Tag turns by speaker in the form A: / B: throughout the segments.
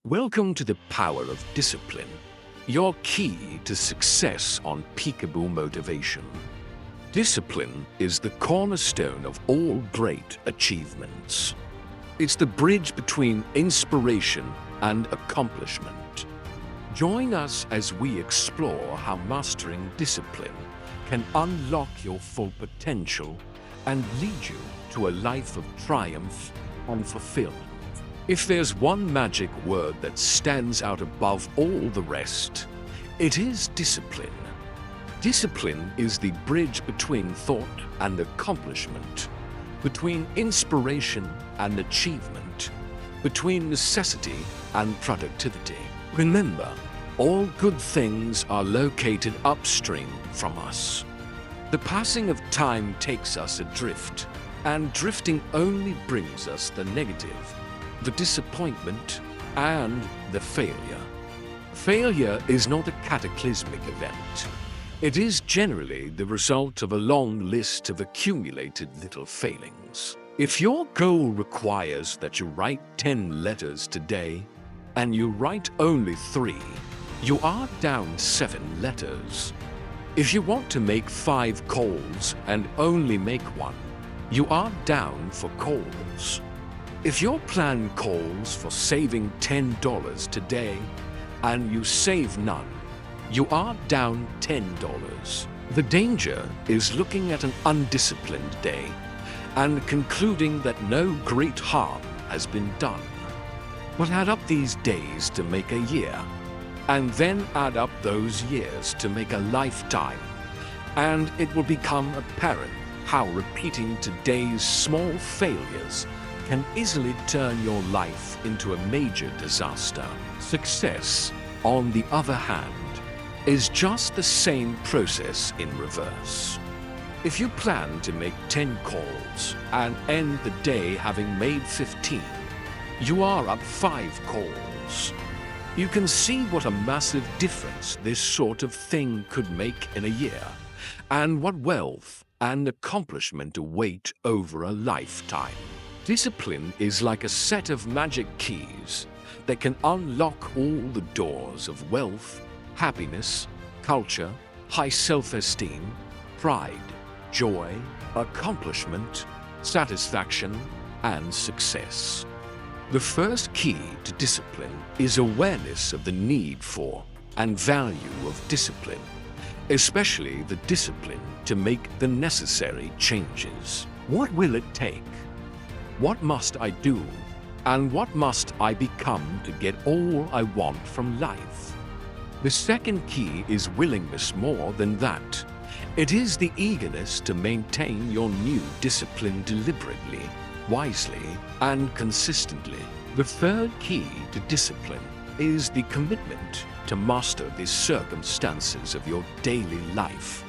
A: Welcome to the power of discipline, your key to success on Peekaboo Motivation. Discipline is the cornerstone of all great achievements. It's the bridge between inspiration and accomplishment. Join us as we explore how mastering discipline can unlock your full potential and lead you to a life of triumph and fulfillment. If there's one magic word that stands out above all the rest, it is discipline. Discipline is the bridge between thought and accomplishment, between inspiration and achievement, between necessity and productivity. Remember, all good things are located upstream from us. The passing of time takes us adrift, and drifting only brings us the negative, the disappointment, and the failure. Failure is not a cataclysmic event. It is generally the result of a long list of accumulated little failings. If your goal requires that you write 10 letters today, and you write only 3, you are down 7 letters. If you want to make 5 calls and only make 1, you are down 4 calls. If your plan calls for saving $10 today and you save none, you are down $10. The danger is looking at an undisciplined day and concluding that no great harm has been done. But add up these days to make a year, and then add up those years to make a lifetime, and it will become apparent how repeating today's small failures can easily turn your life into a major disaster. Success, on the other hand, is just the same process in reverse. If you plan to make 10 calls and end the day having made 15, you are up 5 calls. You can see what a massive difference this sort of thing could make in a year, and what wealth and accomplishment await over a lifetime. Discipline is like a set of magic keys that can unlock all the doors of wealth, happiness, culture, high self-esteem, pride, joy, accomplishment, satisfaction, and success. The first key to discipline is awareness of the need for and value of discipline, especially the discipline to make the necessary changes. What will it take? What must I do? And what must I become to get all I want from life? The second key is willingness more than that. It is the eagerness to maintain your new discipline deliberately, wisely, and consistently. The third key to discipline is the commitment to master the circumstances of your daily life,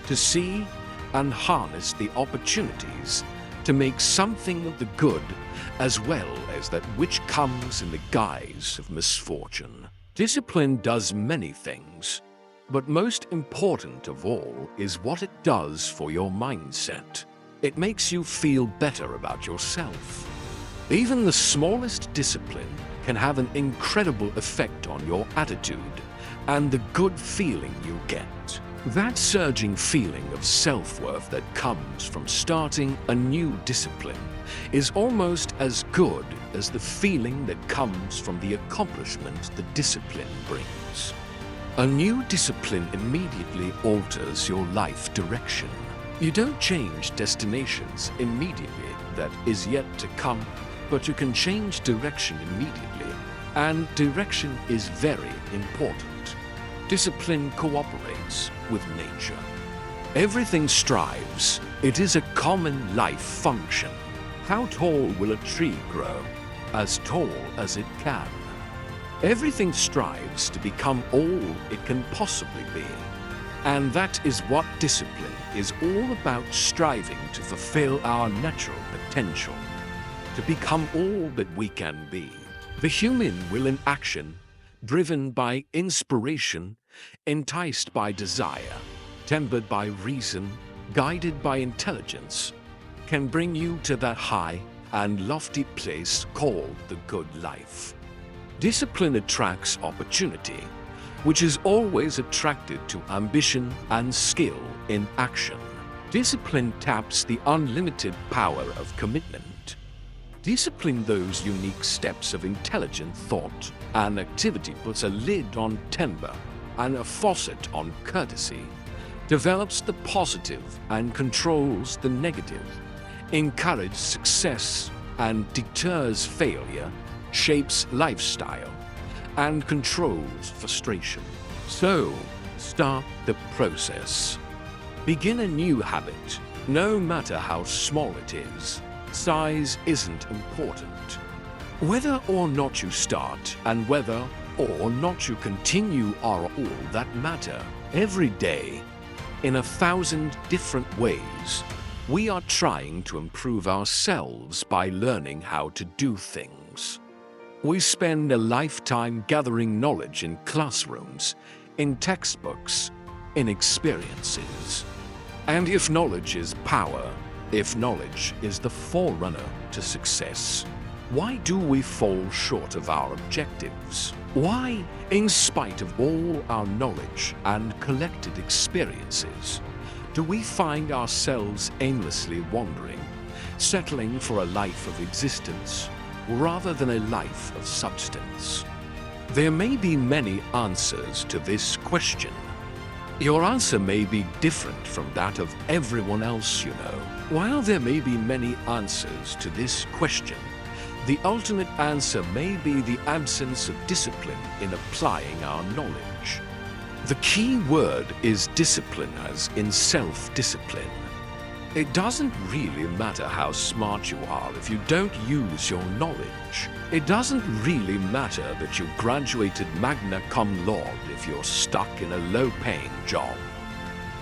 A: to see and harness the opportunities to make something of the good as well as that which comes in the guise of misfortune. Discipline does many things, but most important of all is what it does for your mindset. It makes you feel better about yourself. Even the smallest discipline can have an incredible effect on your attitude and the good feeling you get. That surging feeling of self-worth that comes from starting a new discipline is almost as good as the feeling that comes from the accomplishment the discipline brings. A new discipline immediately alters your life direction. You don't change destinations immediately, that is yet to come, but you can change direction immediately, and direction is very important. Discipline cooperates with nature. Everything strives. It is a common life function. How tall will a tree grow? As tall as it can. Everything strives to become all it can possibly be. And that is what discipline is all about, striving to fulfill our natural potential, to become all that we can be. The human will in action, driven by inspiration, enticed by desire, tempered by reason, guided by intelligence, can bring you to that high and lofty place called the good life. Discipline attracts opportunity, which is always attracted to ambition and skill in action. Discipline taps the unlimited power of commitment. Discipline, those unique steps of intelligent thought and activity, puts a lid on temper and a faucet on courtesy, develops the positive and controls the negative, encourages success and deters failure, shapes lifestyle, and controls frustration. So, start the process. Begin a new habit, no matter how small it is. Size isn't important. Whether or not you start and whether or not you continue are all that matter. Every day, in 1,000 different ways, we are trying to improve ourselves by learning how to do things. We spend a lifetime gathering knowledge in classrooms, in textbooks, in experiences. And if knowledge is power, if knowledge is the forerunner to success, why do we fall short of our objectives? Why, in spite of all our knowledge and collected experiences, do we find ourselves aimlessly wandering, settling for a life of existence rather than a life of substance? There may be many answers to this question. Your answer may be different from that of everyone else you know. While there may be many answers to this question, the ultimate answer may be the absence of discipline in applying our knowledge. The key word is discipline, as in self-discipline. It doesn't really matter how smart you are if you don't use your knowledge. It doesn't really matter that you graduated magna cum laude if you're stuck in a low-paying job.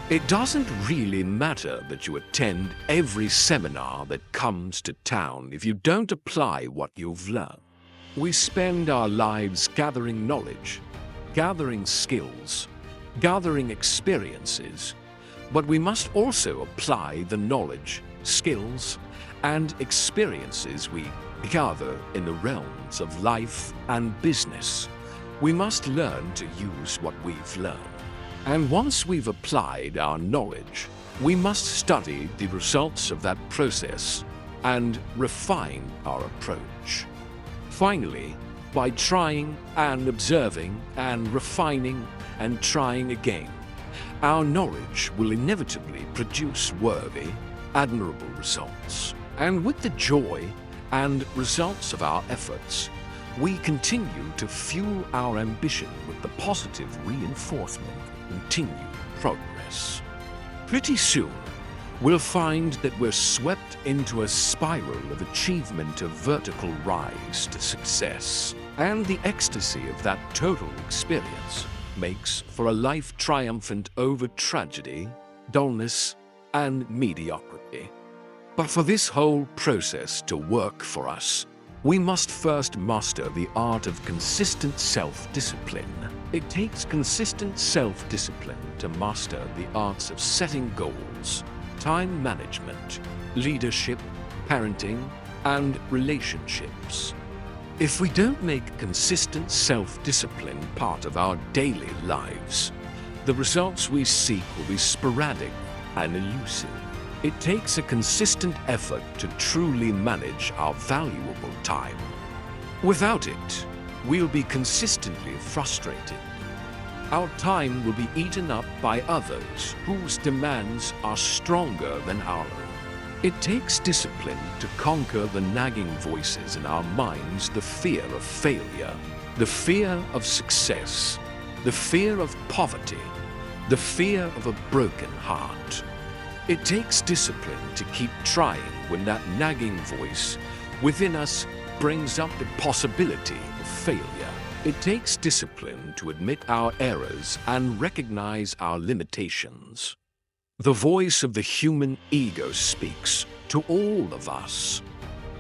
A: It doesn't really matter that you attend every seminar that comes to town if you don't apply what you've learned. We spend our lives gathering knowledge, gathering skills, gathering experiences, but we must also apply the knowledge, skills, and experiences we gather in the realms of life and business. We must learn to use what we've learned. And once we've applied our knowledge, we must study the results of that process and refine our approach. Finally, by trying and observing and refining and trying again, our knowledge will inevitably produce worthy, admirable results. And with the joy and results of our efforts, we continue to fuel our ambition with the positive reinforcement of continued progress. Pretty soon, we'll find that we're swept into a spiral of achievement, of vertical rise to success, and the ecstasy of that total experience makes for a life triumphant over tragedy, dullness, and mediocrity. But for this whole process to work for us, we must first master the art of consistent self-discipline. It takes consistent self-discipline to master the arts of setting goals, time management, leadership, parenting, and relationships. If we don't make consistent self-discipline part of our daily lives, the results we seek will be sporadic and elusive. It takes a consistent effort to truly manage our valuable time. Without it, we'll be consistently frustrated. Our time will be eaten up by others whose demands are stronger than our own. It takes discipline to conquer the nagging voices in our minds, the fear of failure, the fear of success, the fear of poverty, the fear of a broken heart. It takes discipline to keep trying when that nagging voice within us brings up the possibility of failure. It takes discipline to admit our errors and recognize our limitations. The voice of the human ego speaks to all of us.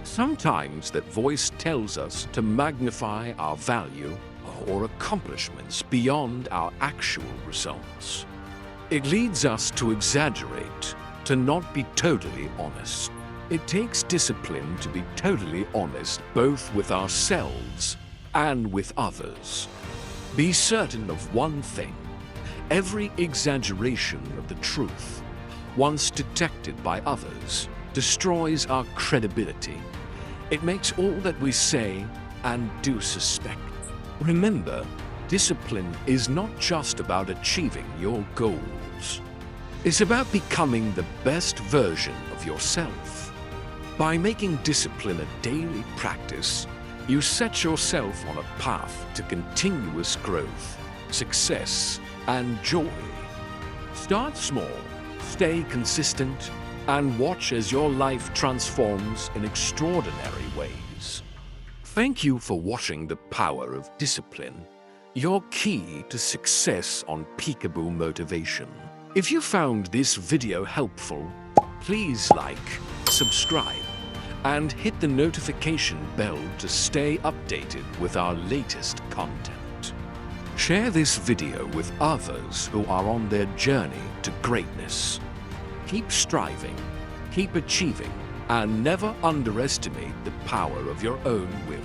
A: Sometimes that voice tells us to magnify our value or accomplishments beyond our actual results. It leads us to exaggerate, to not be totally honest. It takes discipline to be totally honest both with ourselves and with others. Be certain of one thing: every exaggeration of the truth, once detected by others, destroys our credibility. It makes all that we say and do suspect. Remember, discipline is not just about achieving your goals. It's about becoming the best version of yourself. By making discipline a daily practice, you set yourself on a path to continuous growth, success, and joy. Start small, stay consistent, and watch as your life transforms in extraordinary ways. Thank you for watching The Power of Discipline, your key to success on Peekaboo Motivation. If you found this video helpful, please like, subscribe, and hit the notification bell to stay updated with our latest content. Share this video with others who are on their journey to greatness. Keep striving, keep achieving, and never underestimate the power of your own will.